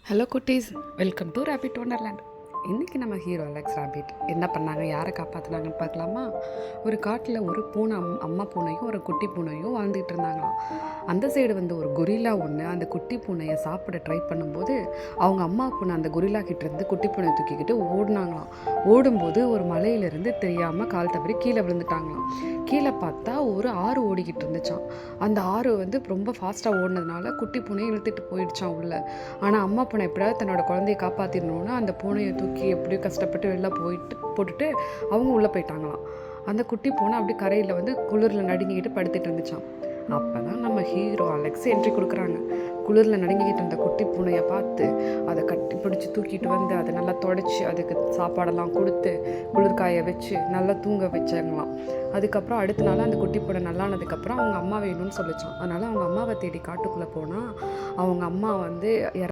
Hello குட்டீஸ், welcome to rapid wonderland. இன்றைக்கி நம்ம ஹீரோ அலெக்ஸ் ராபிட் என்ன பண்ணாங்க, யாரை காப்பாற்றினாங்கன்னு பார்க்கலாமா? ஒரு காட்டில் ஒரு பூனை, அம்மா பூனையும் ஒரு குட்டி பூனையும் வாழ்ந்துகிட்டு இருந்தாங்களாம். அந்த சைடு ஒரு கொரில்லா ஒன்று அந்த குட்டி பூனையை சாப்பிட ட்ரை பண்ணும்போது அவங்க அம்மா பூனை அந்த கொரில்லா கிட்டேருந்து குட்டி பூனை தூக்கிக்கிட்டு ஓடினாங்களாம். ஓடும்போது ஒரு மலையிலேருந்து தெரியாமல் கால் தவறி கீழே விழுந்துட்டாங்களாம். கீழே பார்த்தா ஒரு ஆறு ஓடிக்கிட்டு இருந்துச்சான். அந்த ஆறு ரொம்ப ஃபாஸ்ட்டாக ஓடினதுனால குட்டி பூனையை இழுத்துட்டு போயிடுச்சான் உள்ள. ஆனால் அம்மா பூனை எப்படியாவது தன்னோட குழந்தைய காப்பாற்றிடணுன்னு அந்த பூனையை தூக்கி எப்படியும் கஷ்டப்பட்டு வெளில போட்டுட்டு அவங்க உள்ளே போயிட்டாங்களாம். அந்த குட்டி பூனை அப்படி கரையில் குளிரில் நடுங்கிக்கிட்டு படுத்துட்டு இருந்துச்சான். அப்போ தான் நம்ம ஹீரோ அலெக்ஸ் என்ட்ரி கொடுக்குறாங்க. குளிரில் நடுங்கிக்கிட்டு இருந்த குட்டி பூனையை பார்த்து அதை கட்டி பிடிச்சி தூக்கிட்டு அதை நல்லா தொடச்சி அதுக்கு சாப்பாடெல்லாம் கொடுத்து குளிர்காய வச்சு நல்லா தூங்க வச்சாங்களாம். அதுக்கப்புறம் அடுத்த நாள் அந்த குட்டி பூனை நல்லானதுக்கப்புறம் அவங்க அம்மா வேணும்னு சொல்லிச்சான். அதனால் அவங்க அம்மாவை தேடி காட்டுக்குள்ளே போனால் அவங்க அம்மா